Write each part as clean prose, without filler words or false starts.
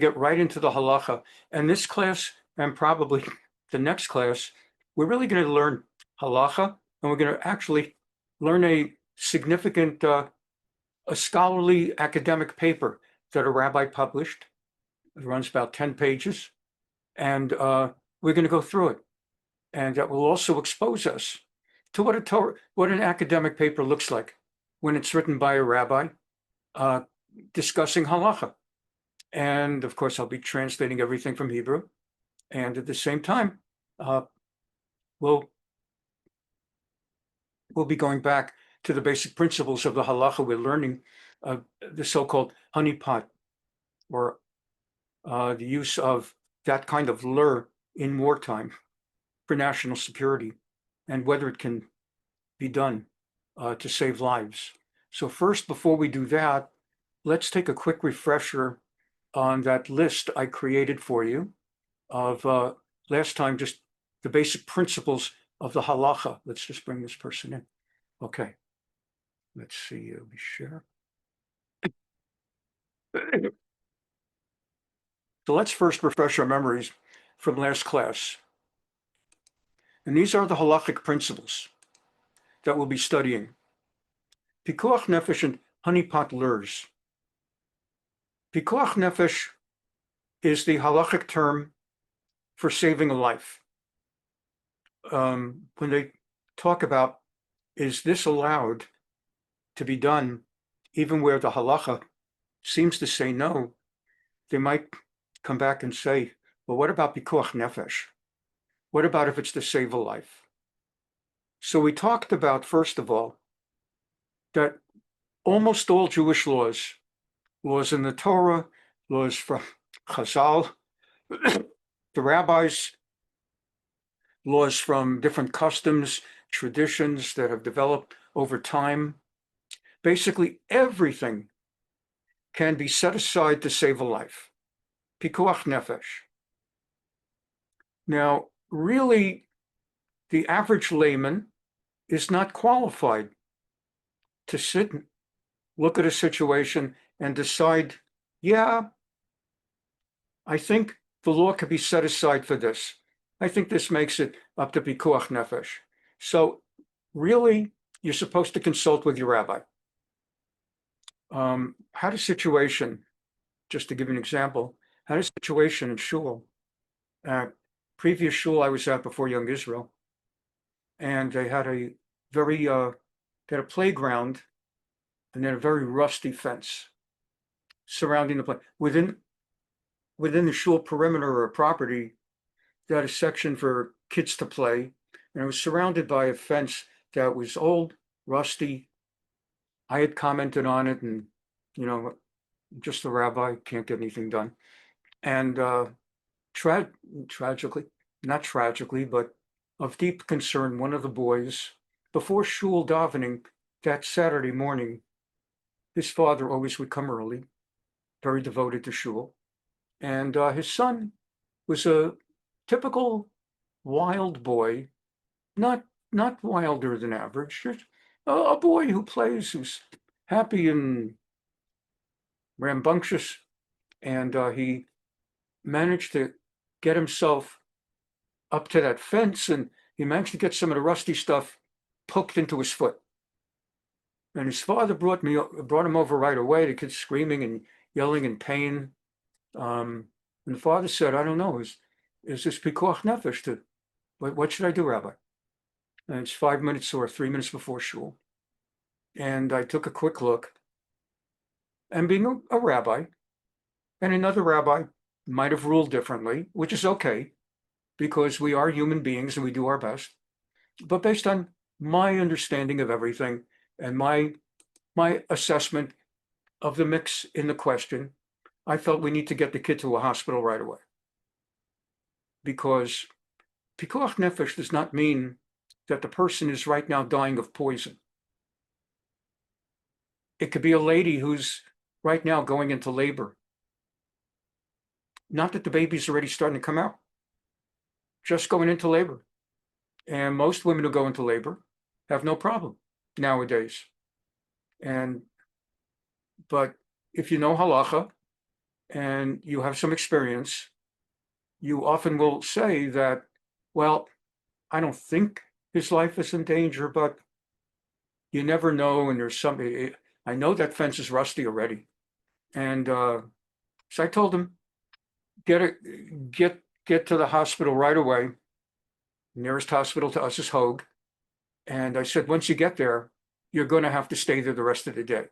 get right into the Halakha. And this class, and probably the next class, we're really going to learn Halakha, and we're going to actually learn a significant, a scholarly academic paper that a rabbi published. It runs about 10 pages, and we're going to go through it. And that will also expose us to what an academic paper looks like when it's written by a rabbi discussing Halakha. And of course, I'll be translating everything from Hebrew. And at the same time, we'll be going back to the basic principles of the Halakha. We're learning the so-called honeypot, or the use of that kind of lure in wartime for national security, and whether it can be done to save lives. So first, before we do that, let's take a quick refresher on that list I created for you of last time, just the basic principles of the Halakha. Let's just bring this person in. Okay, let's see, we share. So let's first refresh our memories from last class. And these are the Halakhic principles that we'll be studying. Pikuach Nefesh and Honeypot lures. Pikuach Nefesh is the Halakhic term for saving a life. When they talk about, is this allowed to be done even where the Halakha seems to say no, they might come back and say, well, what about Pikuach Nefesh? What about if it's to save a life? So we talked about, first of all, that almost all Jewish laws in the Torah, laws from Chazal, the rabbis, laws from different customs, traditions that have developed over time, basically everything can be set aside to save a life. Pikuach Nefesh. Now, really, the average layman is not qualified to sit and look at a situation and decide, yeah, I think the law could be set aside for this. I think this makes it up to Pikuach Nefesh. So really, you're supposed to consult with your rabbi. Had a situation, just to give you an example, had a situation in shul, previous shul I was at before Young Israel, and they had a very, they had a playground and then a very rusty fence surrounding the play. Within the shul perimeter or property, they had a section for kids to play, and it was surrounded by a fence that was old, rusty. I had commented on it, and just the rabbi can't get anything done. And tragically, not tragically, but of deep concern, one of the boys, before shul davening that Saturday morning, his father always would come early, very devoted to shul, and his son was a typical wild boy, not wilder than average, just a boy who plays, who's happy and rambunctious, and he managed to get himself up to that fence, and he managed to get some of the rusty stuff poked into his foot. And his father brought him over right away. The kid's screaming and yelling in pain. And the father said, I don't know, is this Pikuach Nefesh? What should I do, Rabbi? And it's 5 minutes or 3 minutes before shul. And I took a quick look. And being a rabbi, and another rabbi might have ruled differently, which is okay, because we are human beings and we do our best. But based on my understanding of everything and my assessment of the mix in the question, I felt we need to get the kid to a hospital right away. Because Pikuach Nefesh does not mean that the person is right now dying of poison. It could be a lady who's right now going into labor. Not that the baby's already starting to come out, just going into labor. And most women who go into labor have no problem nowadays. But if you know Halakha, and you have some experience, you often will say that, well, I don't think his life is in danger, but you never know. And there's somebody, I know that fence is rusty already. And so I told him, get to the hospital right away. The nearest hospital to us is Hogue. And I said, once you get there, you're going to have to stay there the rest of the day.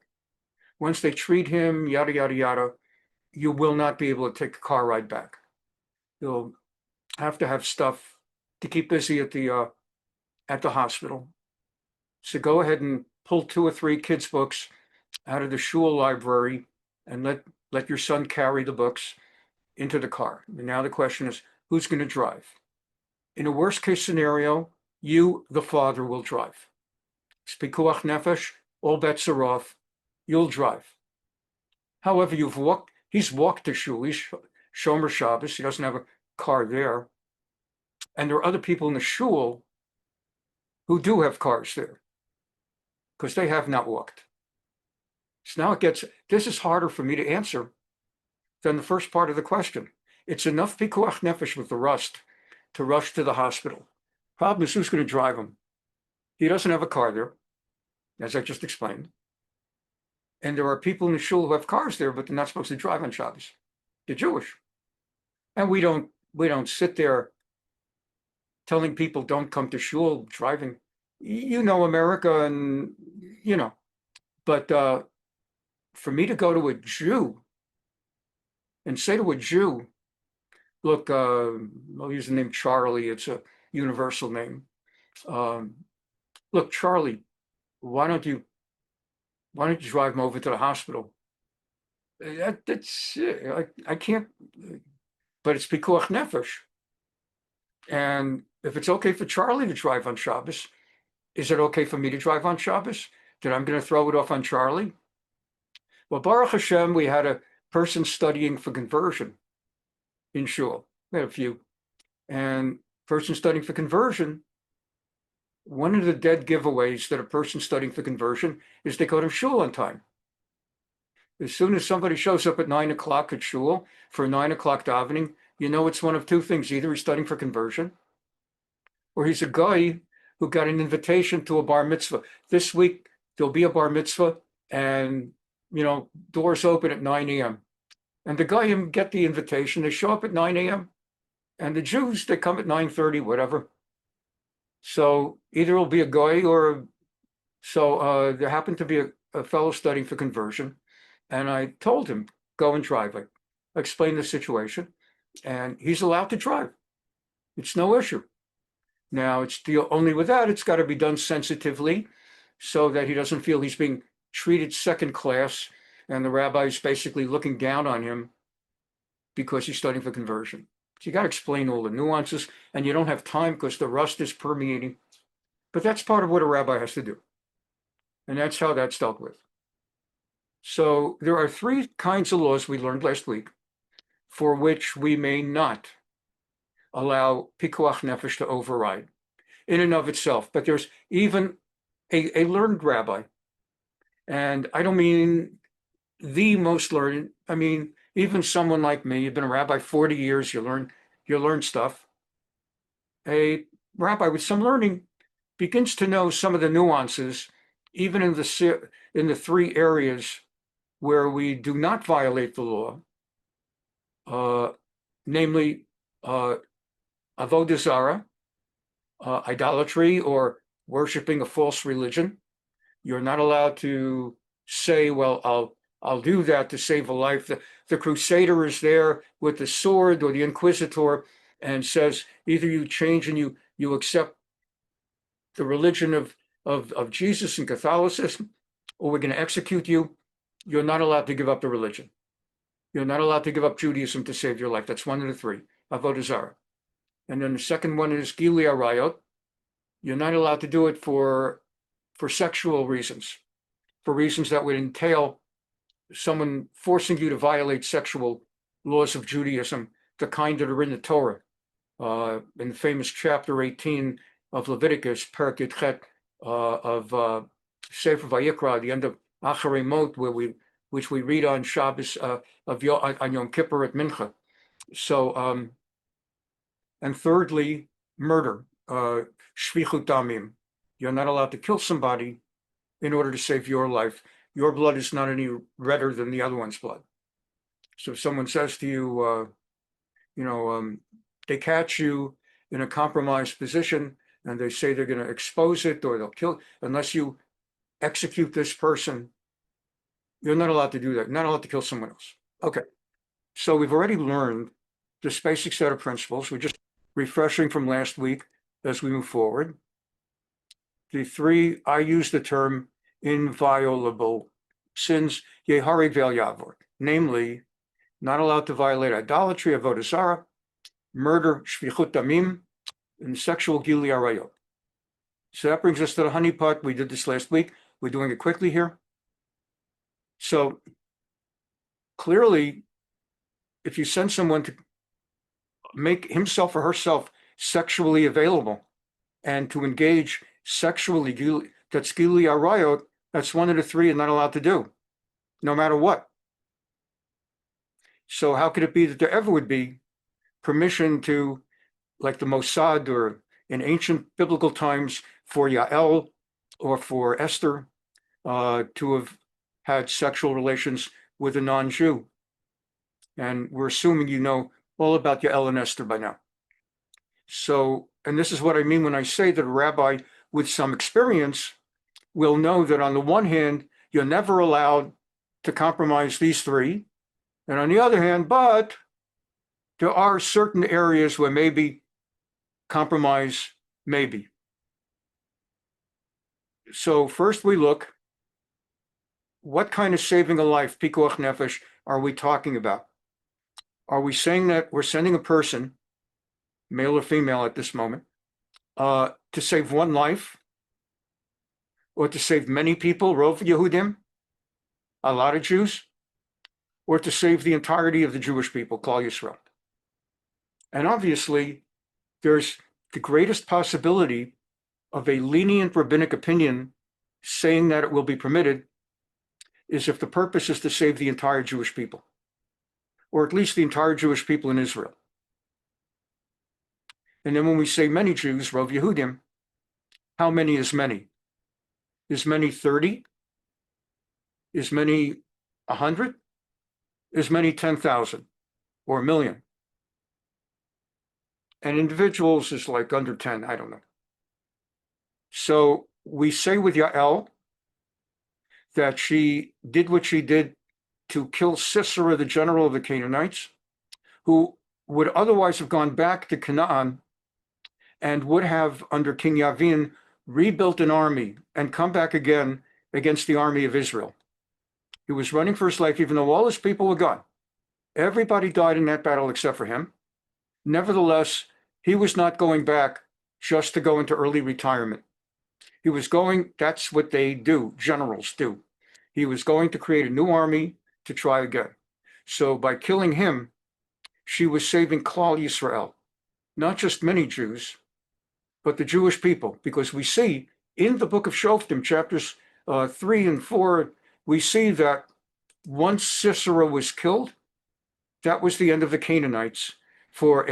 Once they treat him, yada, yada, yada, you will not be able to take a car ride back. You'll have to have stuff to keep busy at the hospital. So go ahead and pull 2 or 3 kids' books out of the shul library and let your son carry the books into the car. And now the question is, who's going to drive? In a worst case scenario, you, the father, will drive. It's Pikuach Nefesh, all bets are off. You'll drive. However, he's walked to shul, he's Shomer Shabbos, he doesn't have a car there. And there are other people in the shul who do have cars there because they have not walked. So now this is harder for me to answer than the first part of the question. It's enough Pikuach Nefesh with the rust to rush to the hospital. Problem is, who's going to drive him? He doesn't have a car there, as I just explained. And there are people in the shul who have cars there, but they're not supposed to drive on Shabbos. They're Jewish. And we don't sit there telling people don't come to shul driving. You know America, and but for me to go to a Jew and say to a Jew, look, I'll use the name Charlie, it's a universal name. Look, Charlie, why don't you drive him over to the hospital? I can't, but it's Pikuach Nefesh. And if it's okay for Charlie to drive on Shabbos, is it okay for me to drive on Shabbos? That I'm going to throw it off on Charlie? Well, Baruch Hashem, we had a person studying for conversion in shul. We had a few. And person studying for conversion, one of the dead giveaways that a person studying for conversion is they go to shul on time. As soon as somebody shows up at 9 o'clock at shul for 9 o'clock davening, you know it's one of 2 things. Either he's studying for conversion, or he's a guy who got an invitation to a bar mitzvah. This week, there'll be a bar mitzvah, and, doors open at 9 a.m. And the guy get the invitation. They show up at 9 a.m. And the Jews, they come at 9:30, whatever. So either it'll be a guy so there happened to be a fellow studying for conversion. And I told him, go and drive. I explained the situation, and he's allowed to drive. It's no issue. Now, only with that, it's got to be done sensitively so that he doesn't feel he's being treated second class and the rabbi is basically looking down on him because he's studying for conversion. So you got to explain all the nuances, and you don't have time because the rust is permeating. But that's part of what a rabbi has to do. And that's how that's dealt with. So there are 3 kinds of laws we learned last week for which we may not allow Pikuach Nefesh to override in and of itself. But there's even a learned rabbi. And I don't mean the most learned. I mean, even someone like me, you've been a rabbi 40 years, you learn stuff. A rabbi with some learning begins to know some of the nuances, even in the 3 areas where we do not violate the law, namely avodah zarah, idolatry, or worshiping a false religion. You're not allowed to say, well, I'll do that to save a life. The crusader is there with the sword, or the inquisitor, and says, either you change and you accept the religion of Jesus and Catholicism, or we're going to execute you. You're not allowed to give up the religion. You're not allowed to give up Judaism to save your life. That's one of the 3, avodah zarah. And then the second one is giluy arayot. You're not allowed to do it for sexual reasons, for reasons that would entail someone forcing you to violate sexual laws of Judaism, the kind that are in the Torah. In the famous chapter 18 of Leviticus, Perikid Chet of Sefer Vayikra, the end of Acharei Mot, where we which we read on Shabbos on Yom Kippur at Mincha. So, and thirdly, murder, shvichut damim. You're not allowed to kill somebody in order to save your life. Your blood is not any redder than the other one's blood. So if someone says to you, they catch you in a compromised position and they say they're going to expose it or they'll kill, unless you execute this person, you're not allowed to do that. You're not allowed to kill someone else. Okay. So we've already learned this basic set of principles. We're just refreshing from last week as we move forward. The three, I use the term inviolable sins, yehareg ve'al yavor, namely, not allowed to violate idolatry, avodah zarah, murder, shvichut damim, and sexual giluy arayot. So that brings us to the honeypot. We did this last week. We're doing it quickly here. So clearly, if you send someone to make himself or herself sexually available and to engage sexually, that's giluy arayot, that's one of the three you're not allowed to do, no matter what. So how could it be that there ever would be permission to, like the Mossad or in ancient biblical times, for Yael or for Esther to have had sexual relations with a non-Jew? And we're assuming you know all about Yael and Esther by now. So, and this is what I mean when I say that a rabbi with some experience will know that on the one hand, you're never allowed to compromise these three. And on the other hand, but there are certain areas where maybe compromise, maybe. So first we look, what kind of saving a life, Pikuach Nefesh, are we talking about? Are we saying that we're sending a person, male or female at this moment, to save one life, or to save many people, Rov Yehudim, a lot of Jews, or to save the entirety of the Jewish people, Klal Yisrael? And obviously, there's the greatest possibility of a lenient rabbinic opinion saying that it will be permitted is if the purpose is to save the entire Jewish people, or at least the entire Jewish people in Israel. And then when we say many Jews, Rov Yehudim, how many is many? Is many 30? Is many 100? Is many 10,000 or a million? And individuals is like under 10, I don't know. So we say with Yael that she did what she did to kill Sisera, the general of the Canaanites, who would otherwise have gone back to Canaan and would have, under King Yavin, rebuilt an army and come back again against the army of Israel. He was running for his life, even though all his people were gone. Everybody died in that battle except for him. Nevertheless, he was not going back just to go into early retirement. He was going, that's what they do, generals do. He was going to create a new army to try again. So by killing him, she was saving Klal Yisrael, not just many Jews, but the Jewish people, because we see in the book of Shoftim, chapters 3 and 4, we see that once Sisera was killed, that was the end of the Canaanites for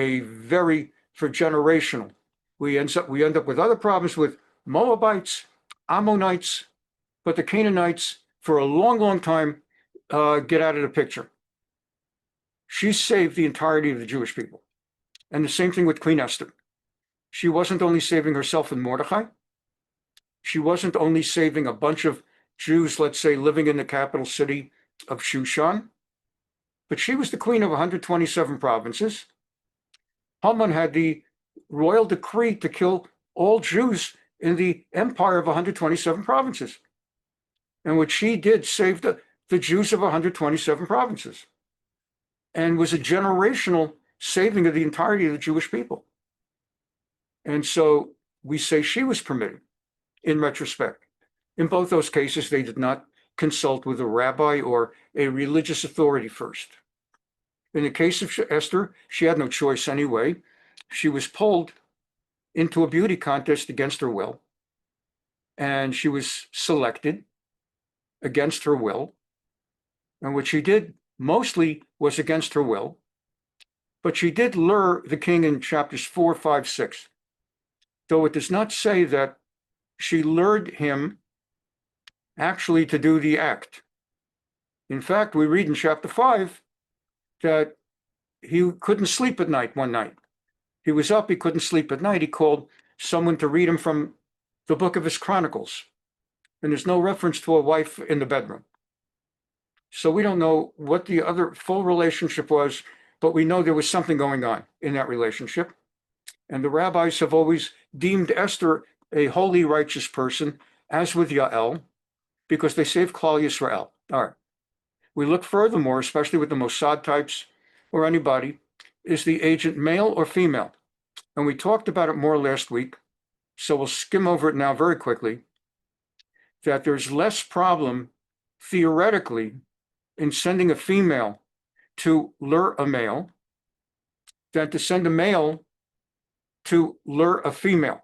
generational. We end up with other problems with Moabites, Ammonites, but the Canaanites for a long, long time get out of the picture. She saved the entirety of the Jewish people. And the same thing with Queen Esther. She wasn't only saving herself and Mordechai. She wasn't only saving a bunch of Jews, let's say, living in the capital city of Shushan, but she was the queen of 127 provinces. Haman had the royal decree to kill all Jews in the empire of 127 provinces. And what she did saved the Jews of 127 provinces and was a generational saving of the entirety of the Jewish people. And so we say she was permitted in retrospect. In both those cases, they did not consult with a rabbi or a religious authority first. In the case of Esther, she had no choice anyway. She was pulled into a beauty contest against her will, and she was selected against her will. And what she did mostly was against her will, but she did lure the king in chapters 4, 5, 6. Though it does not say that she lured him actually to do the act. In fact, we read in chapter 5 that he couldn't sleep at night one night. He was up, he couldn't sleep at night. He called someone to read him from the book of his Chronicles. And there's no reference to a wife in the bedroom. So we don't know what the other full relationship was, but we know there was something going on in that relationship. And the rabbis have always deemed Esther a holy, righteous person, as with Yael, because they saved Klal Yisrael. All right. We look furthermore, especially with the Mossad types or anybody, is the agent male or female? And we talked about it more last week, so we'll skim over it now very quickly, that there's less problem theoretically in sending a female to lure a male than to send a male to lure a female.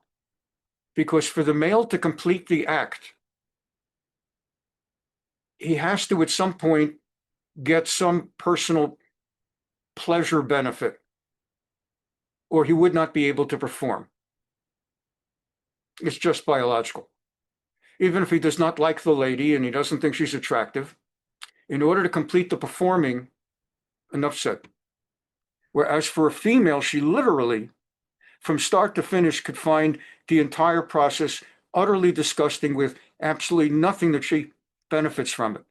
Because for the male to complete the act, he has to at some point get some personal pleasure benefit, or he would not be able to perform. It's just biological. Even if he does not like the lady and he doesn't think she's attractive, in order to complete the performing, enough said. Whereas for a female, she literally, from start to finish, could find the entire process utterly disgusting with absolutely nothing that she benefits from it.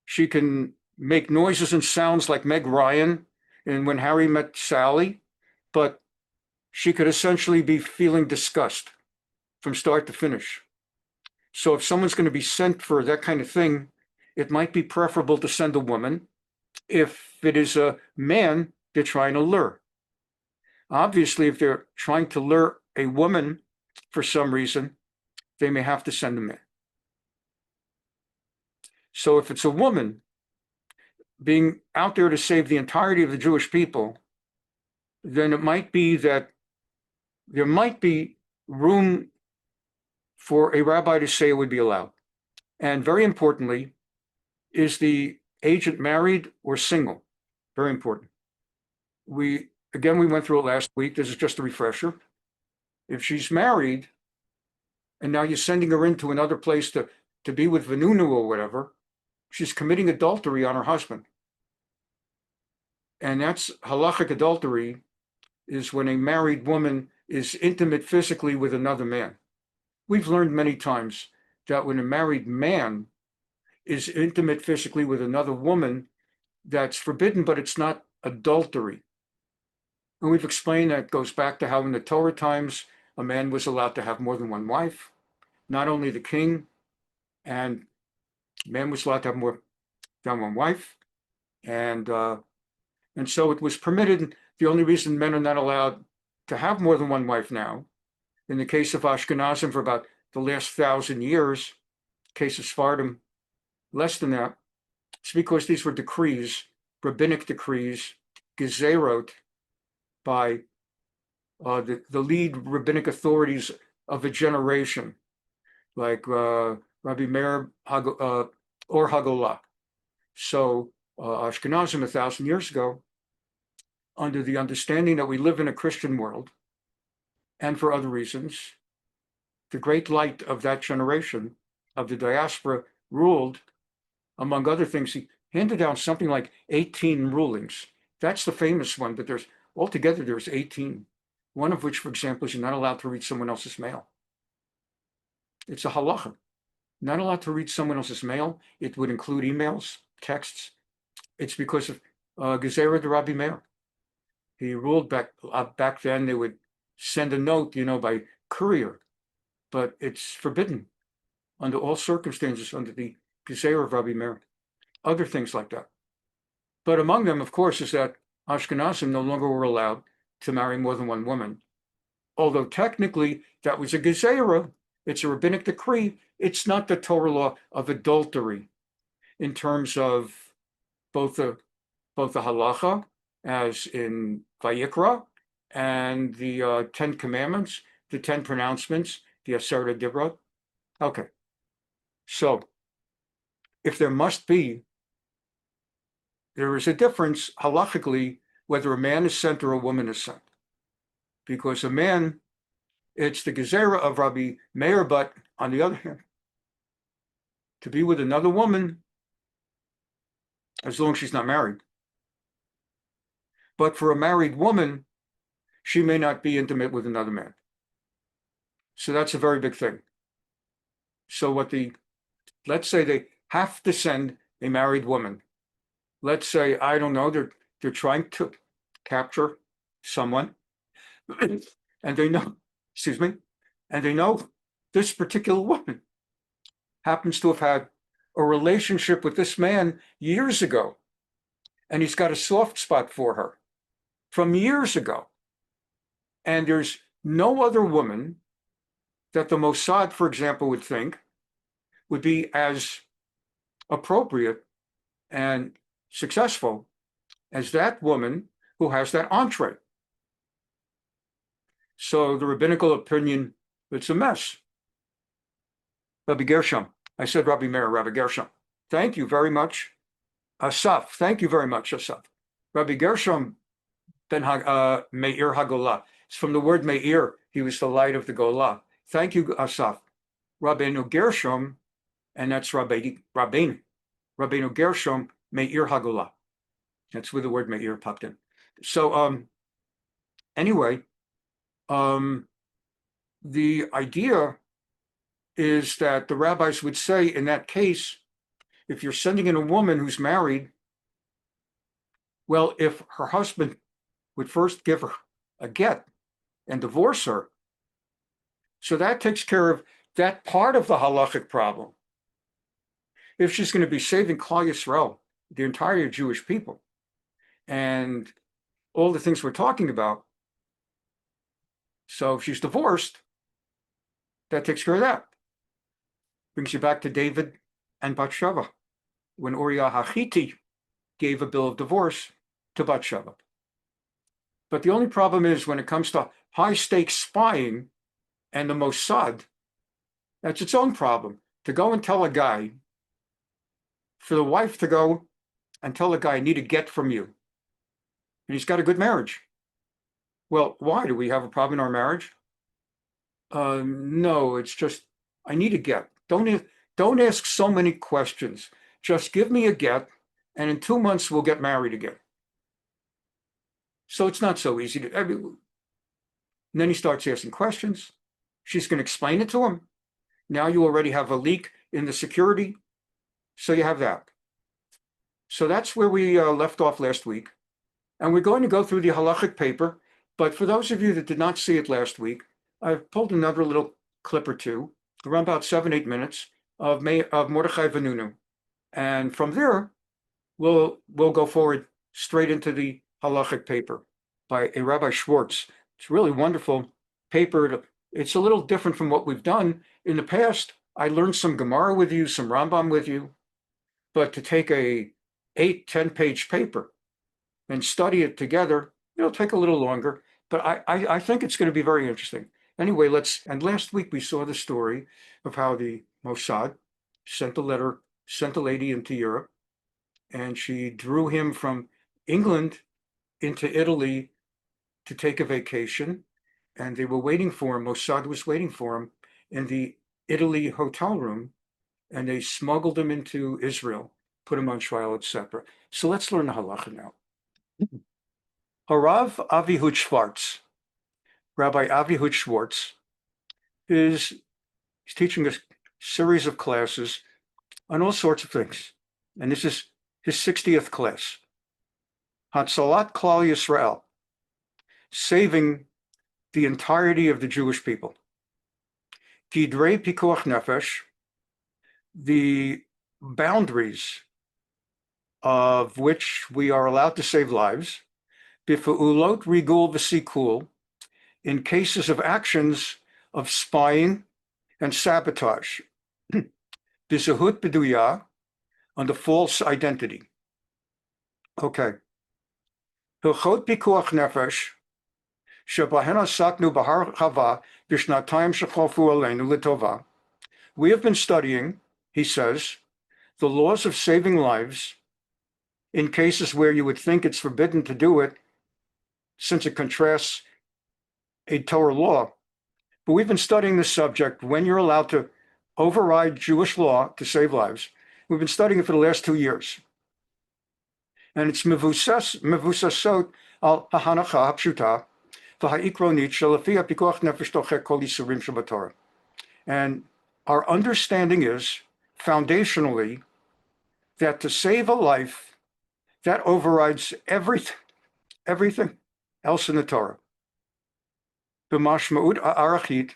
She can make noises and sounds like Meg Ryan in When Harry Met Sally, but she could essentially be feeling disgust from start to finish. So if someone's going to be sent for that kind of thing, it might be preferable to send a woman. If it is a man, they're trying to lure. Obviously, if they're trying to lure a woman for some reason, they may have to send a man. So if it's a woman being out there to save the entirety of the Jewish people, then it might be that there might be room for a rabbi to say it would be allowed. And very importantly, is the agent married or single? Very important. We went through it last week. This is just a refresher. If she's married, and now you're sending her into another place to be with Venunu or whatever, she's committing adultery on her husband. And that's halakhic adultery, is when a married woman is intimate physically with another man. We've learned many times that when a married man is intimate physically with another woman, that's forbidden, but it's not adultery. And we've explained that it goes back to how in the Torah times, a man was allowed to have more than one wife, not only the king, and man was allowed to have more than one wife. And so it was permitted. The only reason men are not allowed to have more than one wife now, in the case of Ashkenazim for about the last 1,000 years, case of Sephardim, less than that, it's because these were decrees, rabbinic decrees, gezerot, by the lead rabbinic authorities of a generation, like Rabbi Meir or Hagolah. So Ashkenazim 1,000 years ago, under the understanding that we live in a Christian world, and for other reasons, the great light of that generation, of the diaspora, ruled, among other things. He handed down something like 18 rulings. That's the famous one, but there's 18. One of which, for example, is you're not allowed to read someone else's mail. It's a halakha. Not allowed to read someone else's mail. It would include emails, texts. It's because of Gezerah de Rabbi Meir. He ruled back then. They would send a note, by courier, but it's forbidden under all circumstances under the Gezerah of Rabbi Meir. Other things like that. But among them, of course, is that Ashkenazim no longer were allowed to marry more than one woman. Although technically that was a gezerah, it's a rabbinic decree. It's not the Torah law of adultery in terms of both the Halakha, as in Vayikra, and the 10 Commandments, the 10 pronouncements, the Aseret Dibrot. Okay. So if there must be, there is a difference halachically whether a man is sent or a woman is sent. Because a man, it's the gezerah of Rabbi Meir, but on the other hand, to be with another woman, as long as she's not married. But for a married woman, she may not be intimate with another man. So that's a very big thing. So let's say they have to send a married woman. Let's say, I don't know, they're trying to capture someone and they know, and they know this particular woman happens to have had a relationship with this man years ago, and he's got a soft spot for her from years ago. And there's no other woman that the Mossad, for example, would think would be as appropriate and successful as that woman who has that entree. So the rabbinical opinion, it's a mess. Rabbi Gershom, I said Rabbi Meir, Rabbi Gershom. Thank you very much. Asaf, thank you very much, Asaf. Rabbi Gershom ben Meir HaGolah. It's from the word Meir. He was the light of the Golah. Thank you, Asaf. Rabbeinu Gershom, and that's Rabbeinu Gershom Meir HaGolah. That's where the word Meir popped in. So anyway, the idea is that the rabbis would say in that case, if you're sending in a woman who's married, well, if her husband would first give her a get and divorce her, so that takes care of that part of the halakhic problem. If she's going to be saving Klal Yisrael, the entire Jewish people, and all the things we're talking about, so if she's divorced, that takes care of that. Brings you back to David and Bathsheba, when Uriah HaChitti gave a bill of divorce to Bathsheba. But the only problem is when it comes to high-stakes spying and the Mossad, that's its own problem. To go and tell a guy, for the wife to go and tell a guy, I need a get from you, and he's got a good marriage. Well, why? Do we have a problem in our marriage? No, it's just, I need a get. Don't ask so many questions. Just give me a get, and in 2 months we'll get married again. So it's not so easy and then he starts asking questions. She's going to explain it to him. Now you already have a leak in the security. So you have that. So that's where we left off last week. And we're going to go through the Halakhic paper. But for those of you that did not see it last week, I've pulled another little clip or two, around about 7-8 minutes, of Mordechai Vanunu. And from there, we'll go forward straight into the Halakhic paper by a Rabbi Schwartz. It's a really wonderful paper. It's a little different from what we've done. In the past, I learned some Gemara with you, some Rambam with you, but to take a 8-10 page paper and study it together, it'll take a little longer, but I think it's going to be very interesting. Anyway, and last week we saw the story of how the Mossad sent a lady into Europe, and she drew him from England into Italy to take a vacation, and they were waiting for him. Mossad was waiting for him in the Italy hotel room, and they smuggled him into Israel, put him on trial, etc. So let's learn the Halakha now. Harav Avihud Schwartz, Rabbi Avihud Schwartz, he's teaching a series of classes on all sorts of things, and this is his 60th class. Hatzalat Klal Yisrael, saving the entirety of the Jewish people. Gidrei Pikuach Nefesh, the boundaries of which we are allowed to save lives. Bifa'ulot rigul v'sikul, in cases of actions of spying and sabotage. B'zahut b'duya, under false identity. Okay. Hilchot Pikuach Nefesh, shebahen asaknu bahar chava b'shnatayim shechofu aleinu l'tova. We have been studying, he says, the laws of saving lives in cases where you would think it's forbidden to do it, since it contrasts a Torah law. But we've been studying this subject, when you're allowed to override Jewish law to save lives. We've been studying it for the last 2 years. And it's mevusasot al hahanacha hapshuta v'ha'ikronit shelafia pikuach nefesh tochek kol yisurim shebatorah. And our understanding is, foundationally, that to save a life, that overrides everything else in the Torah. B'mashma'ut arayot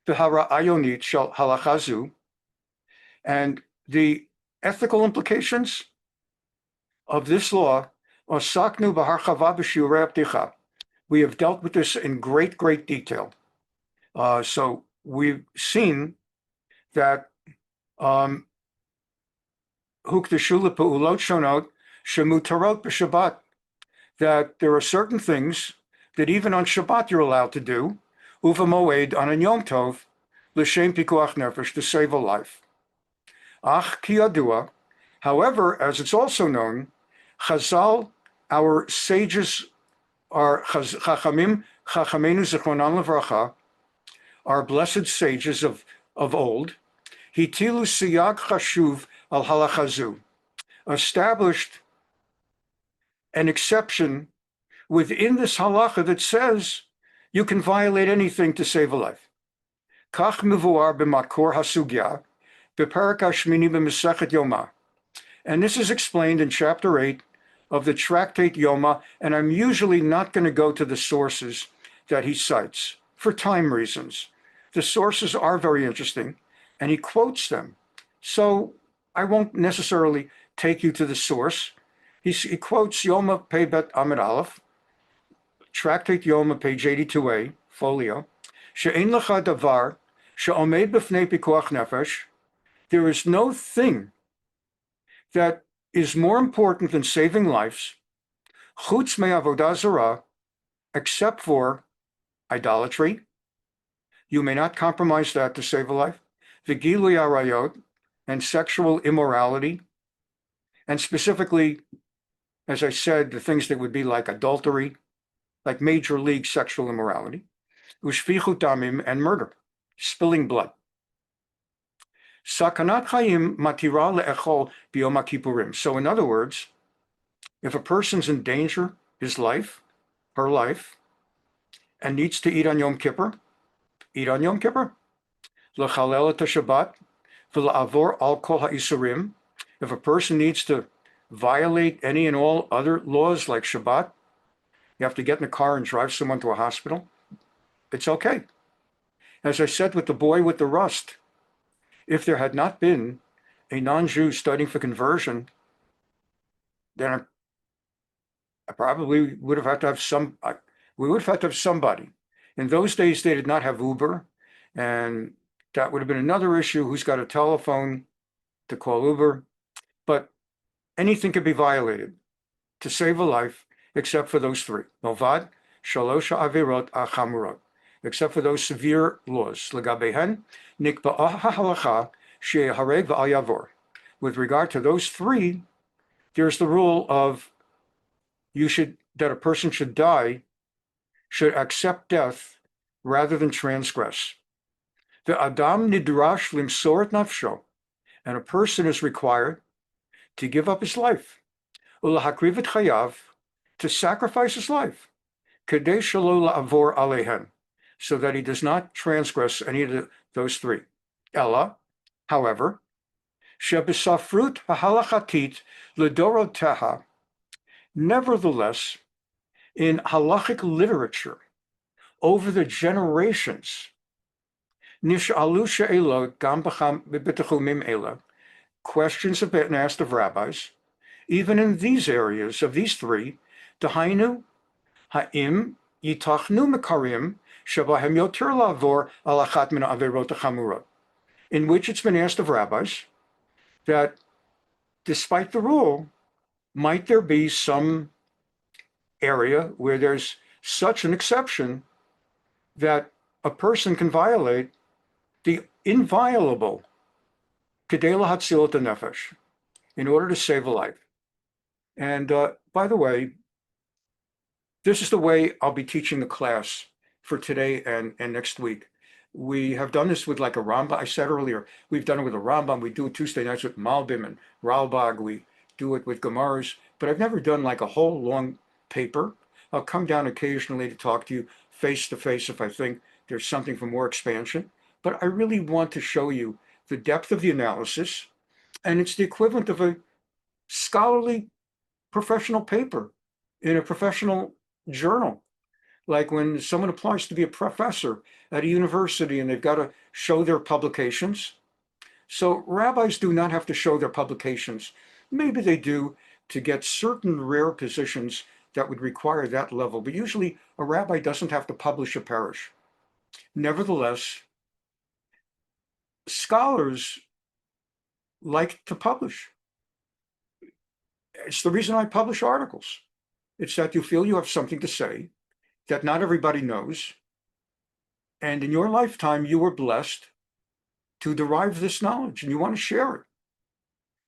v'harayonit shel halakha. And the ethical implications of this law, osaknu b'harchava b'shiurei hapticha. We have dealt with this in great detail. So we've seen that hukdeshu le'pe'ulot shonot shemutarot b'Shabbat, that there are certain things that even on Shabbat you're allowed to do, uva moed on a Yom Tov, l'shem Pikuach Nefesh, to save a life. Ach ki yadua, however, as it's also known, Chazal, our sages, our chachamim, chachamenu zichronan levracha, our blessed sages of old, hitilu siyag chashuv al halakha, established an exception within this halakha that says you can violate anything to save a life. Kach mivuar b'makor hasugya b'perek hashmini b'mesechet Yoma. And this is explained in chapter 8 of the tractate Yoma, and I'm usually not going to go to the sources that he cites for time reasons. The sources are very interesting, and he quotes them. So I won't necessarily take you to the source. He quotes Yoma Pebet Amid Aleph, tractate Yoma, page 82a, folio, She'ein lecha davar she'omed b'fnei Pikuach Nefesh. There is no thing that is more important than saving lives, chutz me avodah zarah, except for idolatry. You may not compromise that to save a life. The giluy arayot, and sexual immorality, and specifically, as I said, the things that would be like adultery, like major league sexual immorality, ushfichut damim, and murder, spilling blood. Sakanat chayim matira le'echol b'yom kippurim. So in other words, if a person's in danger, his life, her life, and needs to eat on Yom Kippur, eat on Yom Kippur. L'chalel et Shabbat, v'la'avor al kol ha'isurim. If a person needs to violate any and all other laws like Shabbat, you have to get in a car and drive someone to a hospital, it's okay. As I said with the boy with the rust, if there had not been a non-Jew studying for conversion, then I probably would have had to have we would have had to have somebody. In those days, they did not have Uber, and that would have been another issue, who's got a telephone to call Uber. But anything could be violated to save a life, except for those three. Novad, Shalosha Avirot Achamurot, except for those severe laws. Legabehen, Nikba'ah Halakha, She'hareg V'al Yavor. With regard to those three, there's the rule of that a person should accept death rather than transgress. The Adam Nidrash Limsoret Nafsho, and a person is required to give up his life. Ulahakrivet Chayav, to sacrifice his life. Kedei Shalo La'avor Alehen, so that he does not transgress any of those three. Ella, however, Shebesafrut Halachatit Ledoroteha, nevertheless, in Halakhic literature, over the generations, Nish'alu she'elot gam b'techumim ela, questions have been asked of rabbis, even in these areas of these three, Dahainu, ha'im yitachnu mekarim shebahem yoter lavor al achat min averot chamurot, in which it's been asked of rabbis that, despite the rule, might there be some area where there's such an exception that a person can violate the inviolable kedei lahatzilot nefesh, in order to save a life. And by the way, this is the way I'll be teaching the class for today and next week. We have done this with like a Rambam. I said earlier, we've done it with a Rambam. We do it Tuesday nights with Malbim and Ralbag. We do it with Gemaras, but I've never done like a whole long paper. I'll come down occasionally to talk to you face to face if I think there's something for more expansion. But I really want to show you the depth of the analysis, and it's the equivalent of a scholarly professional paper in a professional journal. Like when someone applies to be a professor at a university and they've got to show their publications. So rabbis do not have to show their publications. Maybe they do to get certain rare positions that would require that level, but usually a rabbi doesn't have to publish a parish. Nevertheless, scholars like to publish. It's the reason I publish articles. It's that you feel you have something to say that not everybody knows. And in your lifetime, you were blessed to derive this knowledge and you want to share it.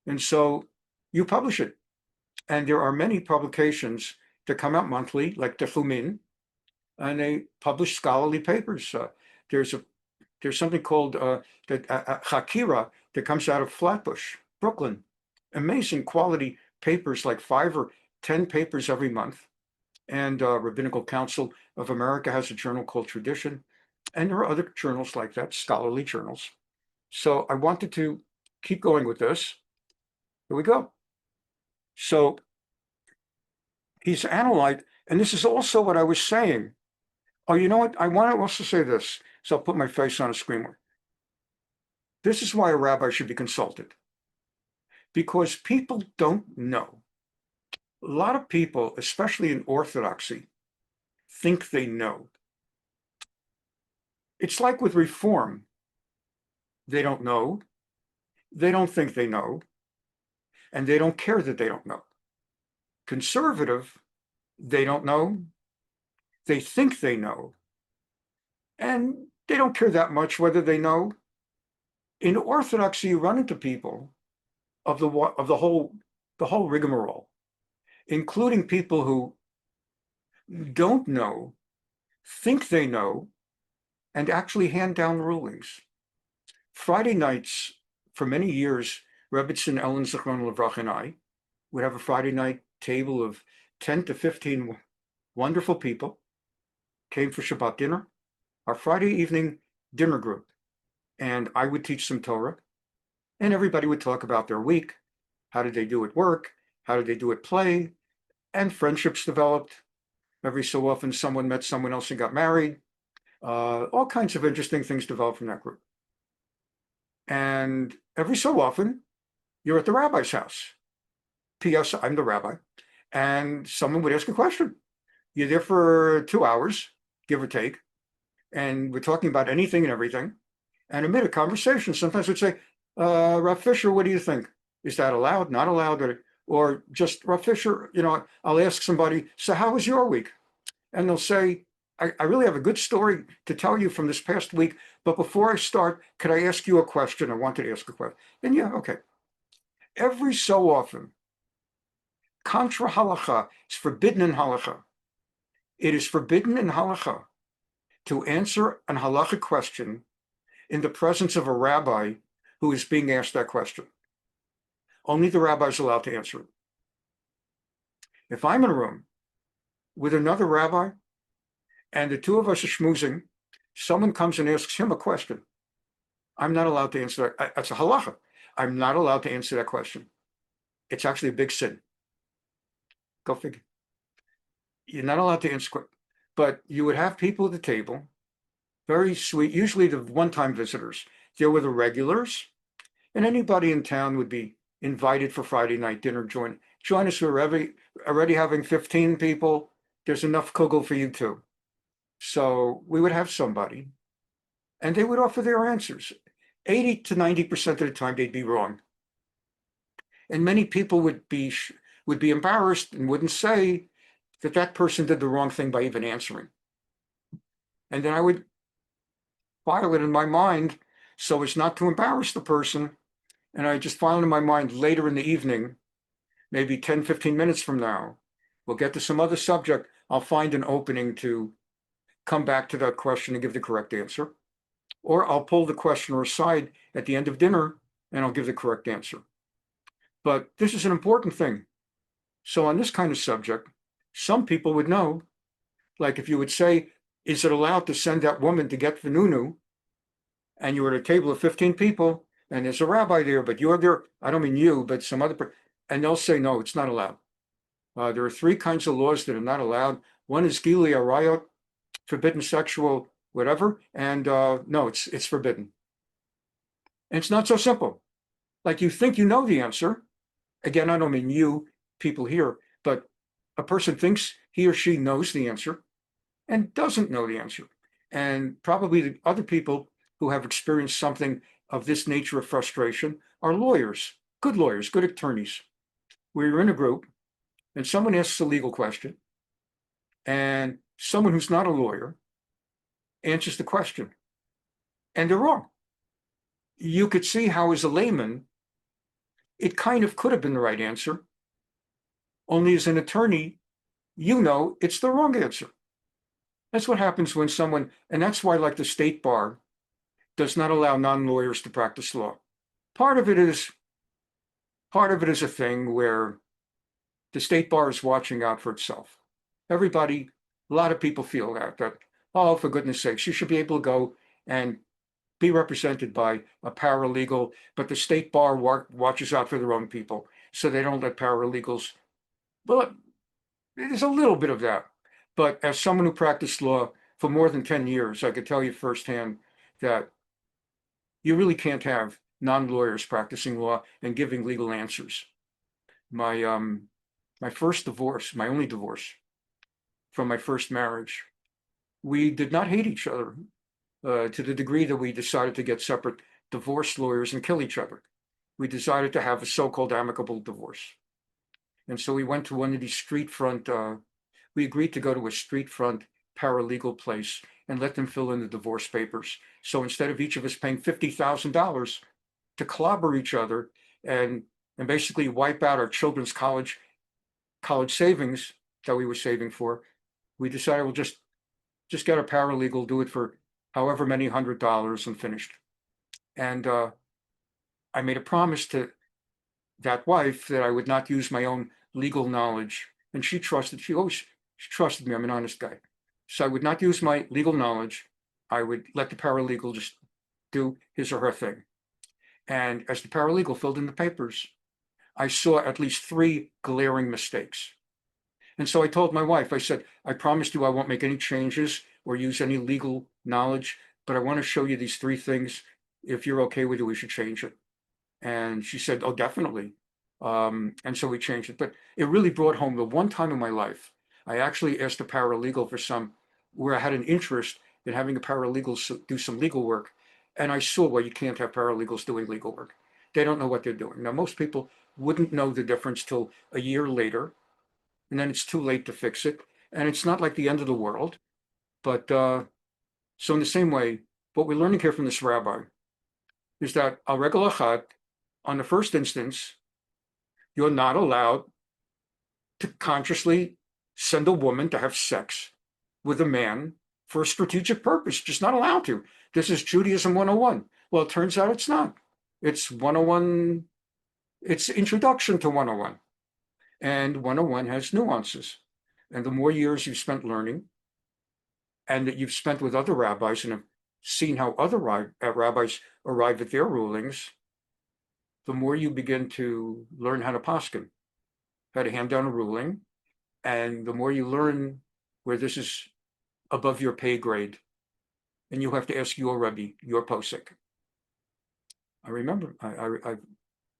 And so you publish it. And there are many publications that come out monthly, like Techumin, and they publish scholarly papers. There's something called Chakira that comes out of Flatbush, Brooklyn. Amazing quality papers, like 5 or 10 papers every month. And Rabbinical Council of America has a journal called Tradition. And there are other journals like that, scholarly journals. So I wanted to keep going with this. Here we go. So he's analyzed, and this is also what I was saying. Oh, you know what? I want to also say this. So I'll put my face on a screen. This is why a rabbi should be consulted. Because people don't know. A lot of people, especially in Orthodoxy, think they know. It's like with Reform. They don't know. They don't think they know. And they don't care that they don't know. Conservative, they don't know. They think they know. And they don't care that much whether they know. In Orthodoxy, you run into people of the whole rigmarole, including people who don't know, think they know, and actually hand down rulings. Friday nights, for many years, Rebbetzin Ellen Zichron Levrach and I would have a Friday night table of 10 to 15 wonderful people, came for Shabbat dinner, our Friday evening dinner group. And I would teach some Torah, and everybody would talk about their week. How did they do at work? How did they do at play? And friendships developed. Every so often, someone met someone else and got married. All kinds of interesting things developed from that group. And every so often, you're at the rabbi's house. P.S. I'm the rabbi. And someone would ask a question. You're there for 2 hours, give or take. And we're talking about anything and everything. And amid a conversation, sometimes we'd say, Rav Fisher, what do you think? Is that allowed, not allowed? Or just, Rav Fisher, I'll ask somebody, so how was your week? And they'll say, I really have a good story to tell you from this past week, but before I start, could I ask you a question? I wanted to ask a question. And yeah, okay. Every so often, contra halakha is forbidden in halakha. It is forbidden in halakha to answer an halakhic question in the presence of a rabbi who is being asked that question. Only the rabbi is allowed to answer it. If I'm in a room with another rabbi and the two of us are schmoozing, someone comes and asks him a question, I'm not allowed to answer that. That's a halakha. I'm not allowed to answer that question. It's actually a big sin. Go figure. You're not allowed to answer, but you would have people at the table, very sweet, usually the one-time visitors. There were the regulars, and anybody in town would be invited for Friday night dinner. Join us. We're already having 15 people. There's enough kugel for you too. So we would have somebody, and they would offer their answers. 80 to 90% of the time, they'd be wrong. And many people would be embarrassed and wouldn't say that person did the wrong thing by even answering. And then I would file it in my mind so as not to embarrass the person And I just filed in my mind later in the evening, maybe 10, 15 minutes from now, we'll get to some other subject. I'll find an opening to come back to that question and give the correct answer. Or I'll pull the questioner aside at the end of dinner and I'll give the correct answer. But this is an important thing. So on this kind of subject, some people would know, like if you would say, is it allowed to send that woman to get the nunu? And you're at a table of 15 people and there's a rabbi there, but you're there, I don't mean you, but some other, and they'll say, no, it's not allowed. There are three kinds of laws that are not allowed. One is giluy, arayot, forbidden sexual, whatever. And no, it's forbidden. And it's not so simple. Like you think you know the answer. Again, I don't mean you people here, but a person thinks he or she knows the answer and doesn't know the answer. And probably the other people who have experienced something of this nature of frustration are lawyers, good attorneys. We're in a group and someone asks a legal question and someone who's not a lawyer answers the question and they're wrong. You could see how as a layman, it kind of could have been the right answer. Only as an attorney, you know it's the wrong answer. That's what happens when someone, and that's why like the state bar does not allow non-lawyers to practice law. Part of it is a thing where the state bar is watching out for itself. Everybody, a lot of people feel that, oh, for goodness sakes, you should be able to go and be represented by a paralegal, but the state bar watches out for their own people, so they don't let paralegals. Well, there's a little bit of that. But as someone who practiced law for more than 10 years, I could tell you firsthand that you really can't have non-lawyers practicing law and giving legal answers. My first divorce, my only divorce from my first marriage, we did not hate each other to the degree that we decided to get separate divorce lawyers and kill each other. We decided to have a so-called amicable divorce. And so we went to one of these street front, we agreed to go to a street front paralegal place and let them fill in the divorce papers. So instead of each of us paying $50,000 to clobber each other and basically wipe out our children's college savings that we were saving for, we decided we'll just get a paralegal, do it for however many $100 and finished. And I made a promise to that wife that I would not use my own legal knowledge. And she trusted me. I'm an honest guy. So I would not use my legal knowledge. I would let the paralegal just do his or her thing. And as the paralegal filled in the papers, I saw at least 3 glaring mistakes. And so I told my wife, I said, I promised you I won't make any changes or use any legal knowledge, but I want to show you these 3 things. If you're okay with it, we should change it. And she said, oh, definitely. And so we changed it. But it really brought home the one time in my life, I actually asked a paralegal for where I had an interest in having a paralegal do some legal work. And I saw, well, you can't have paralegals doing legal work. They don't know what they're doing. Now, most people wouldn't know the difference till a year later, and then it's too late to fix it. And it's not like the end of the world. But so in the same way, what we're learning here from this rabbi is that al regel achad, on the first instance, you're not allowed to consciously send a woman to have sex with a man for a strategic purpose. Just not allowed to. This is Judaism 101. Well, it turns out it's not. It's 101. It's introduction to 101. And 101 has nuances. And the more years you've spent learning and that you've spent with other rabbis and have seen how other rabbis arrive at their rulings, the more you begin to learn how to paskin, how to hand down a ruling, and the more you learn where this is above your pay grade, and you have to ask your Rebbe, your posek. I remember, I've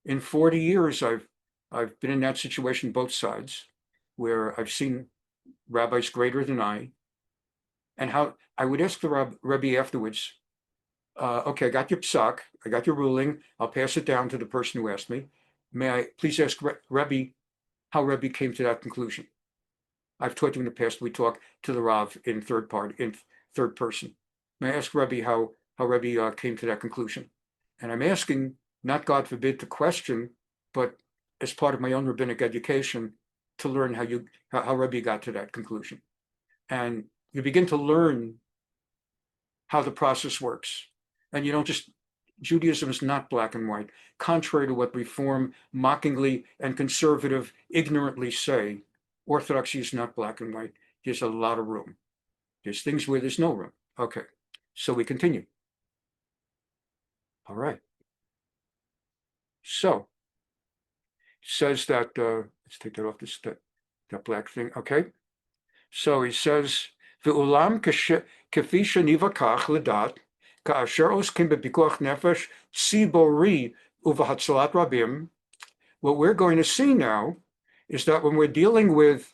in 40 years, I've been in that situation, both sides, where I've seen rabbis greater than I, and how I would ask the Rebbe afterwards, okay, I got your psak, I got your ruling, I'll pass it down to the person who asked me. May I please ask Rebbe how Rebbe came to that conclusion? I've taught you in the past, we talk to the Rav in third person. May I ask Rebbe how Rebbe came to that conclusion? And I'm asking not, God forbid, to question, but as part of my own rabbinic education, to learn how Rebbe got to that conclusion. And you begin to learn how the process works. And you don't just, Judaism is not black and white. Contrary to what Reform mockingly and conservative ignorantly say, Orthodoxy is not black and white. There's a lot of room. There's things where there's no room. Okay, so we continue. All right. So, it says that, let's take that off that black thing, okay? So he says, Ve'ulam kefi shenivakach ledat, ka'asher oskim bepikuach nefesh tzibori uvahatzalat rabim. What we're going to see now is that when we're dealing with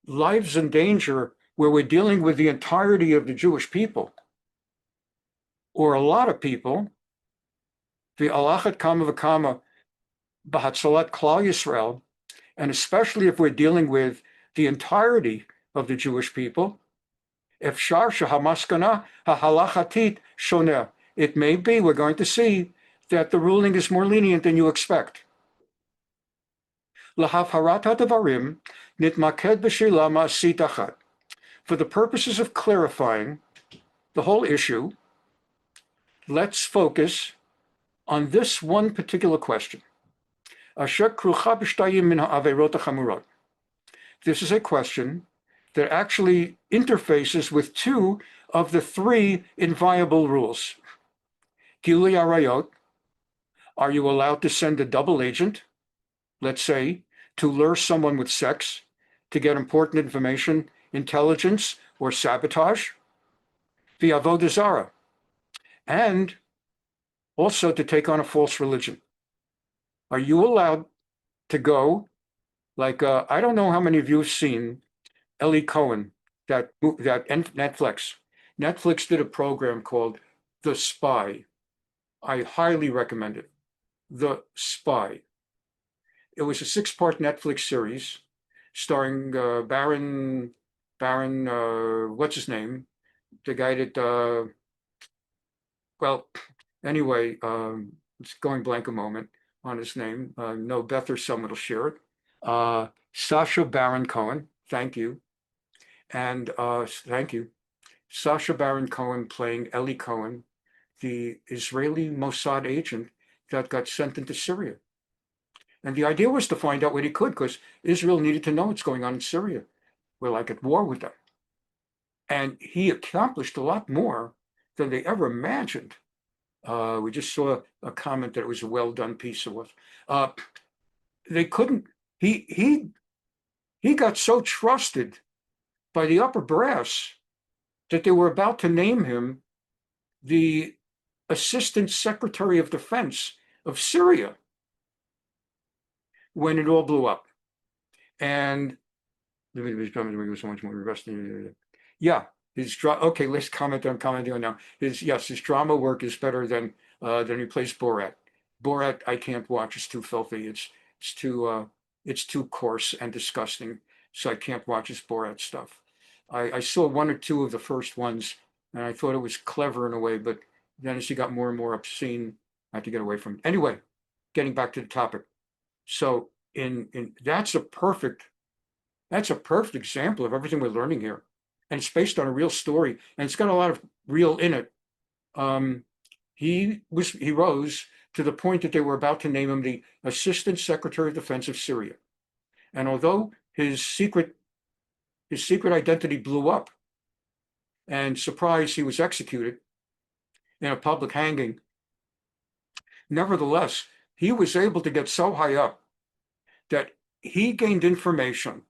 lives in danger, where we're dealing with the entirety of the Jewish people, or a lot of people, the alachat kama v'kama b'hatzalat Klal Yisrael, and especially if we're dealing with the entirety of the Jewish people, efshar shehamaskana hahalachatit shoneh. It may be, we're going to see, that the ruling is more lenient than you expect. Lahavharat hadavarim nitmaked b'sheila ma'asit achat. For the purposes of clarifying the whole issue, let's focus on this one particular question. Asher krucha b'shtayim min ha'averot hachamurot. This is a question that actually interfaces with two of the three inviolable rules. Giluy arayot, are you allowed to send a double agent, let's say, to lure someone with sex, to get important information, intelligence, or sabotage? The avodah zarah, and also to take on a false religion. Are you allowed to go, like, I don't know how many of you have seen Eli Cohen, that Netflix. Netflix did a program called The Spy. I highly recommend it. The Spy. It was a 6-part Netflix series starring Baron, what's his name? The guy that, well, anyway, it's going blank a moment on his name. No, Beth or someone will share it. Sacha Baron Cohen, thank you. And thank you. Sacha Baron Cohen playing Eli Cohen, the Israeli Mossad agent that got sent into Syria. And the idea was to find out what he could, because Israel needed to know what's going on in Syria. We're like at war with them. And he accomplished a lot more than they ever imagined. We just saw a comment that it was a well-done piece of work. They couldn't, he got so trusted by the upper brass that they were about to name him the Assistant Secretary of Defense of Syria when it all blew up. And so much more investing. Yeah, okay, let's comment on now. His drama work is better than he plays Borat. Borat I can't watch, it's too filthy. It's too coarse and disgusting. So I can't watch his Borat stuff. I saw 1 or 2 of the first ones, and I thought it was clever in a way, but then as he got more and more obscene, I had to get away from it. Anyway, getting back to the topic. So that's a perfect example of everything we're learning here. And it's based on a real story, and it's got a lot of real in it. He rose to the point that they were about to name him the Assistant Secretary of Defense of Syria. And although his secret identity blew up, and surprise, he was executed in a public hanging, nevertheless, he was able to get so high up that he gained information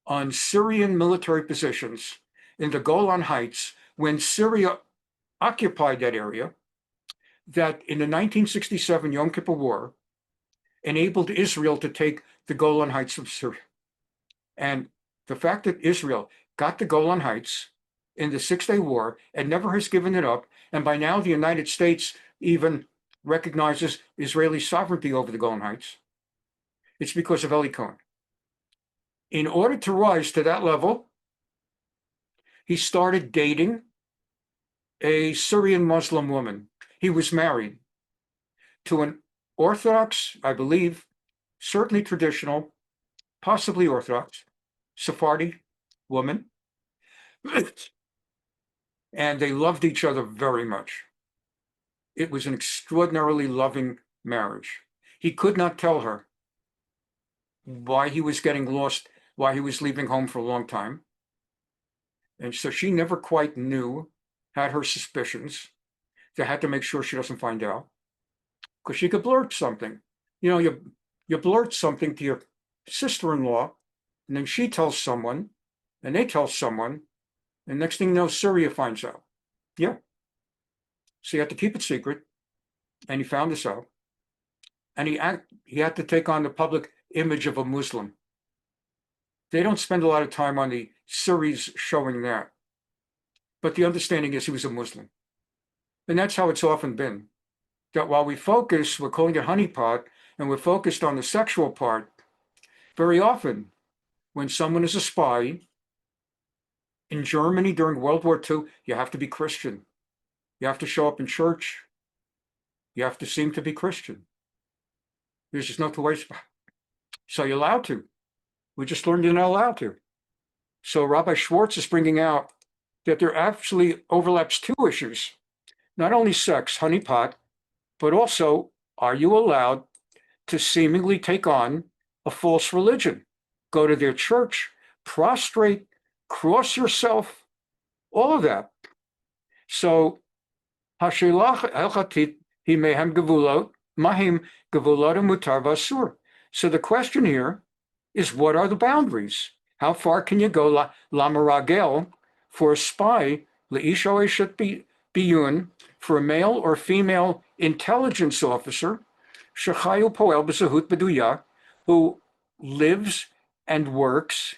on Syrian military positions in the Golan Heights when Syria occupied that area, that in the 1967 Yom Kippur War enabled Israel to take the Golan Heights of Syria. And the fact that Israel got the Golan Heights in the 6-Day War and never has given it up, and by now the United States even recognizes Israeli sovereignty over the Golan Heights, it's because of Eli Cohen. In order to rise to that level, he started dating a Syrian Muslim woman. He was married. to an Orthodox, I believe, certainly traditional, possibly Orthodox, Sephardi woman. And they loved each other very much. It was an extraordinarily loving marriage. He could not tell her why he was getting lost, why he was leaving home for a long time. And so she never quite knew, had her suspicions. They had to make sure she doesn't find out, because she could blurt something. You blurt something to your sister-in-law, and then she tells someone, and they tell someone, and next thing you know, Syria finds out. Yeah. So he had to keep it secret, and he found this out. And he had to take on the public image of a Muslim. They don't spend a lot of time on the series showing that. But the understanding is he was a Muslim. And that's how it's often been. That while we're calling it Honeypot, and we're focused on the sexual part, very often when someone is a spy, in Germany during World War II, you have to be Christian. You have to show up in church. You have to seem to be Christian. There's just no two ways. So you're allowed to. We just learned you're not allowed to. So Rabbi Schwartz is bringing out that there actually overlaps two issues. Not only sex, honeypot, but also, are you allowed to seemingly take on a false religion? Go to their church, prostrate, cross yourself, all of that. So, Hashelach elchatit hi mehem gevulot, mahim gevulot mutar vasur. So the question here is, what are the boundaries? How far can you go lamaragel for a spy, leish o eshet biyun, for a male or female intelligence officer, shechayu poel b'zahut beduya, who lives and works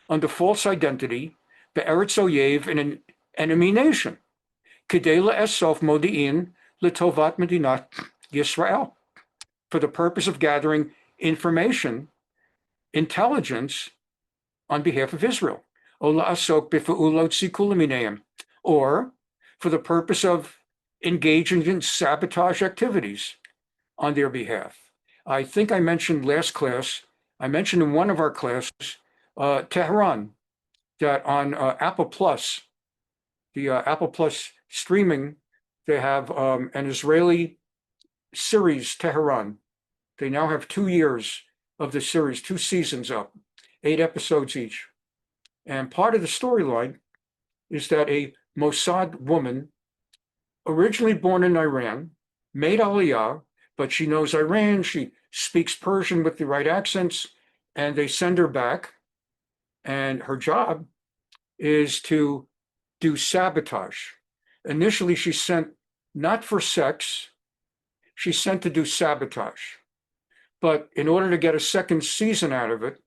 under false identity, be'eretz oyev, in an enemy nation, kedei le'esof modi'in letovat medinat Yisrael, for the purpose of gathering information, intelligence, on behalf of Israel, or for the purpose of engaging in sabotage activities on their behalf. I think I mentioned last class, I mentioned in one of our classes, Tehran, that on Apple Plus, the Apple Plus streaming, they have an Israeli series, Tehran. They now have 2 years of the series, 2 seasons up, 8 episodes each. And part of the storyline is that a Mossad woman, originally born in Iran, made Aliyah, but she knows Iran, she speaks Persian with the right accents, and they send her back. And her job is to do sabotage. Initially, she's sent not for sex, she's sent to do sabotage. But in order to get a second season out of it,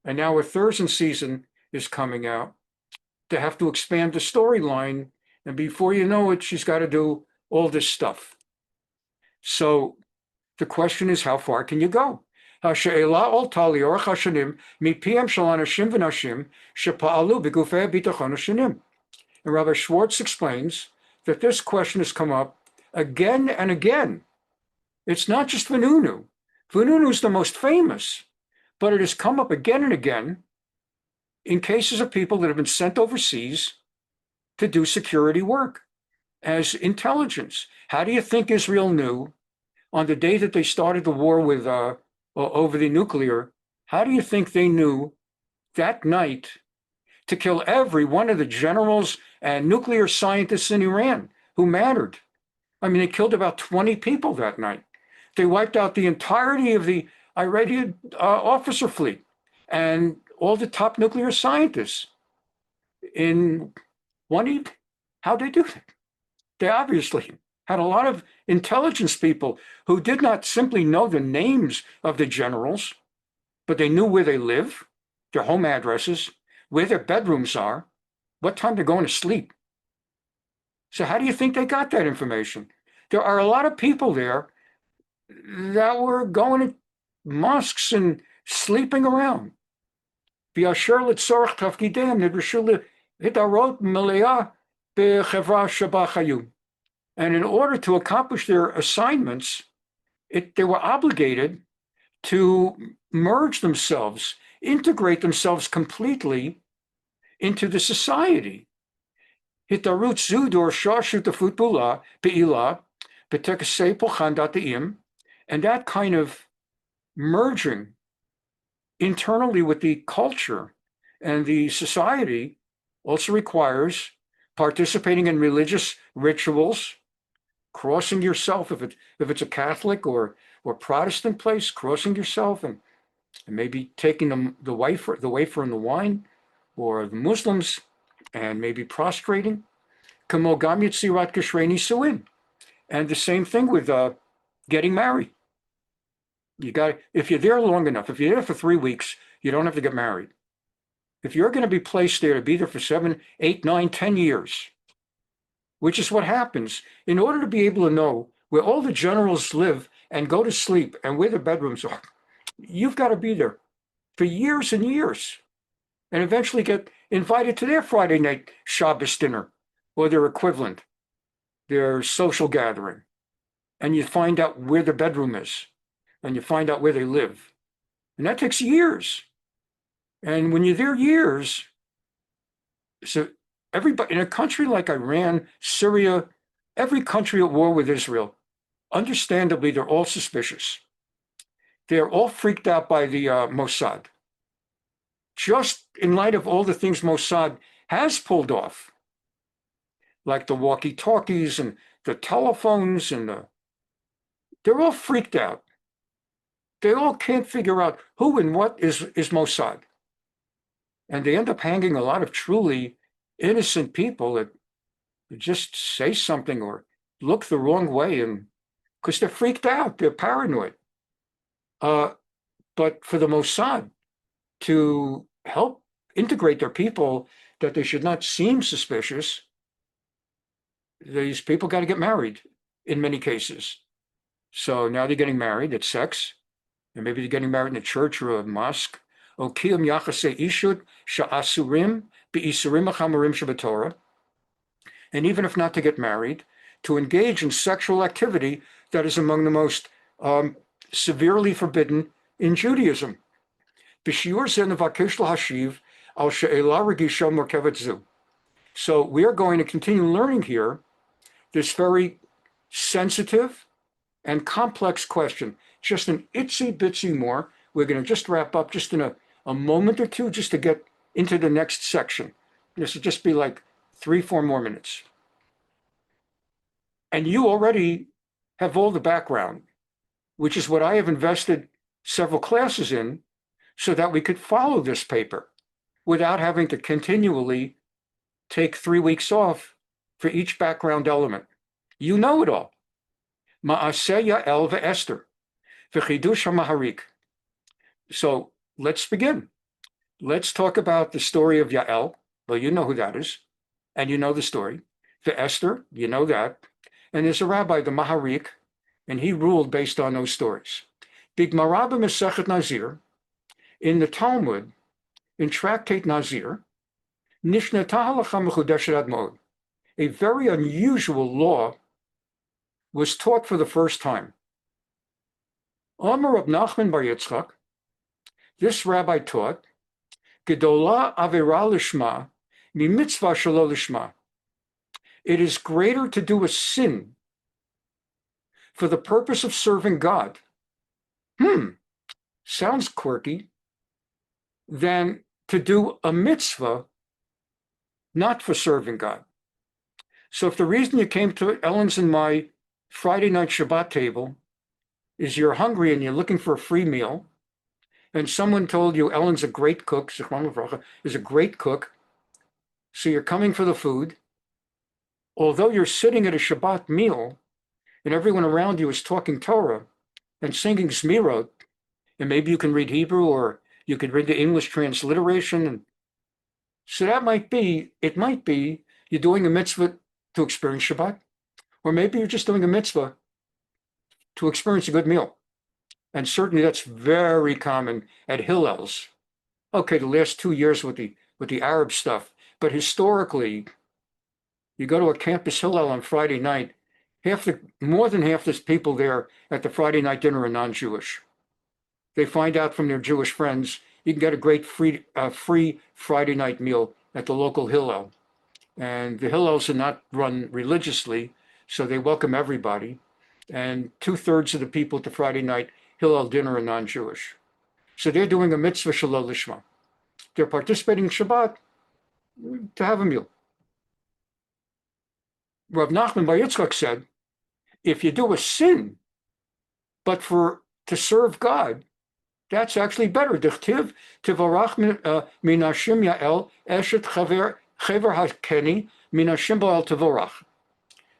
and now a third season is coming out, they have to expand the storyline, and before you know it, she's got to do all this stuff. So the question is, how far can you go? And Rabbi Schwartz explains that this question has come up again and again. It's not just Vanunu. Vanunu is the most famous, but it has come up again and again in cases of people that have been sent overseas to do security work as intelligence. How do you think Israel knew on the day that they started the war with over the nuclear? How do you think they knew that night to kill every one of the generals and nuclear scientists in Iran who mattered? I mean, they killed about 20 people that night. They wiped out the entirety of the Iranian officer fleet and all the top nuclear scientists in one evening. How'd they do that? They obviously had a lot of intelligence people who did not simply know the names of the generals, but they knew where they live, their home addresses, where their bedrooms are, what time they're going to sleep. So how do you think they got that information? There are a lot of people there that were going to mosques and sleeping around. And in order to accomplish their assignments, They were obligated to merge themselves, integrate themselves completely into the society. Hitarut zudur shashut futbula be'ilah betekasei pochan dataim, and that kind of merging internally with the culture and the society also requires participating in religious rituals, crossing yourself if it's a Catholic or Protestant place, crossing yourself and maybe taking the wafer and the wine, or the Muslims, and maybe prostrating. And the same thing with getting married. If you're there long enough, if you're there for 3 weeks, you don't have to get married. If you're going to be placed there to be there for 7, 8, 9, 10 years, which is what happens, in order to be able to know where all the generals live and go to sleep and where the bedrooms are, you've got to be there for years and years, and eventually get invited to their Friday night Shabbos dinner or their equivalent, their social gathering. And you find out where the bedroom is, and you find out where they live. And that takes years. And when you're there years, so everybody in a country like Iran, Syria, every country at war with Israel, understandably, they're all suspicious. They're all freaked out by the Mossad. Just in light of all the things Mossad has pulled off, like the walkie-talkies and the telephones, and they're all freaked out. They all can't figure out who and what is Mossad. And they end up hanging a lot of truly innocent people that just say something or look the wrong way, and because they're freaked out, they're paranoid. But for the Mossad to help integrate their people, that they should not seem suspicious, these people got to get married in many cases. So now they're getting married at sex, and maybe they're getting married in a church or a mosque. And even if not to get married, to engage in sexual activity that is among the most severely forbidden in Judaism. So we are going to continue learning here this very sensitive and complex question. Just an itsy bitsy more. We're going to just wrap up just in a moment or two, just to get into the next section. This will just be like 3-4 more minutes. And you already have all the background, which is what I have invested several classes in, so that we could follow this paper without having to continually take 3 weeks off for each background element. You know it all. Ma'aseh Yael ve'Esther, v'chidush ha'maharik. So let's begin. Let's talk about the story of Yael. Well, you know who that is, and you know the story. Esther, you know that. And there's a rabbi, the Maharik, and he ruled based on those stories. Big Marabba Mesechet Nazir, in the Talmud, in Tractate Nazir, Nishnata Halakha Mechudeshet Ad Mod, a very unusual law was taught for the first time. Amar Rab Nachman Bar Yitzchak, this rabbi taught, Gedola Avera Lishma, Mi Mitzvah Shelo Lishma. It is greater to do a sin for the purpose of serving God. Sounds quirky. Than to do a mitzvah not for serving God. So if the reason you came to Ellen's and my Friday night Shabbat table is you're hungry and you're looking for a free meal, and someone told you Ellen's a great cook, is a great cook, so you're coming for the food, although you're sitting at a Shabbat meal and everyone around you is talking Torah and singing Zmirot, and maybe you can read Hebrew or you could read the English transliteration. And so it might be you're doing a mitzvah to experience Shabbat, or maybe you're just doing a mitzvah to experience a good meal. And certainly that's very common at Hillel's. Okay, the last 2 years with the Arab stuff, but historically, you go to a campus Hillel on Friday night, more than half the people there at the Friday night dinner are non-Jewish. They find out from their Jewish friends you can get a great free Friday night meal at the local Hillel. And the Hillels are not run religiously, so they welcome everybody. And 2/3 of the people at the Friday night Hillel dinner are non-Jewish. So they're doing a mitzvah shalol lishma. They're participating in Shabbat to have a meal. Rav Nachman Bar Yitzchak said, if you do a sin, but to serve God, that's actually better. Dichtiv tivarach minashim Yael eshet chaver hakeni minashim ba'al tivorach.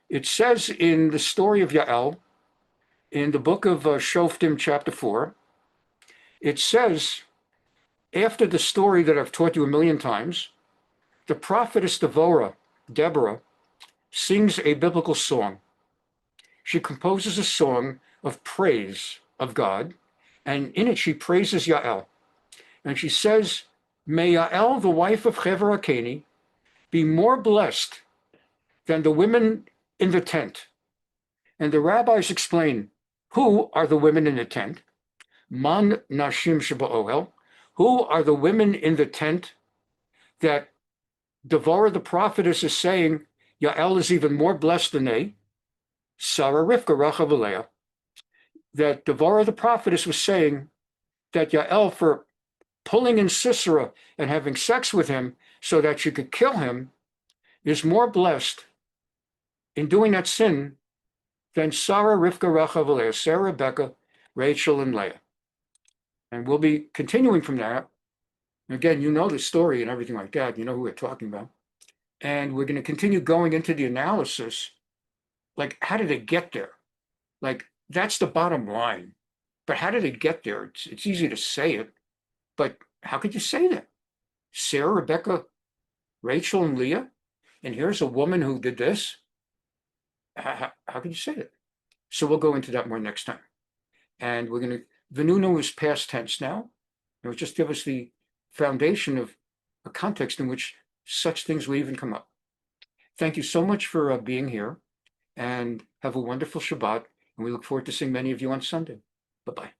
It says in the story of Yael, in the book of Shoftim, chapter 4, it says, after the story that I've taught you a million times, the prophetess Deborah, sings a biblical song. She composes a song of praise of God, and in it she praises Yael. And she says, may Yael, the wife of Chever Hakeni, be more blessed than the women in the tent. And the rabbis explain, who are the women in the tent? Man nashim sheba'ohel. Who are the women in the tent that Devorah the prophetess is saying Yael is even more blessed than they? Sarah, Rivka, Rachel, Leah. That Devorah the prophetess was saying that Yael, for pulling in Sisera and having sex with him so that she could kill him, is more blessed in doing that sin than Sarah, Rivka, Rachel, Leah, Sarah, Rebecca, Rachel, and Leah. And we'll be continuing from that. Again, you know the story and everything like that. You know who we're talking about. And we're going to continue going into the analysis. Like, how did it get there? Like, that's the bottom line. But how did it get there? It's easy to say it, but how could you say that? Sarah, Rebecca, Rachel, and Leah? And here's a woman who did this? How could you say that? So we'll go into that more next time. And we're going to, Venunu is past tense now. It will just give us the foundation of a context in which such things will even come up. Thank you so much for being here, and have a wonderful Shabbat. And we look forward to seeing many of you on Sunday. Bye-bye.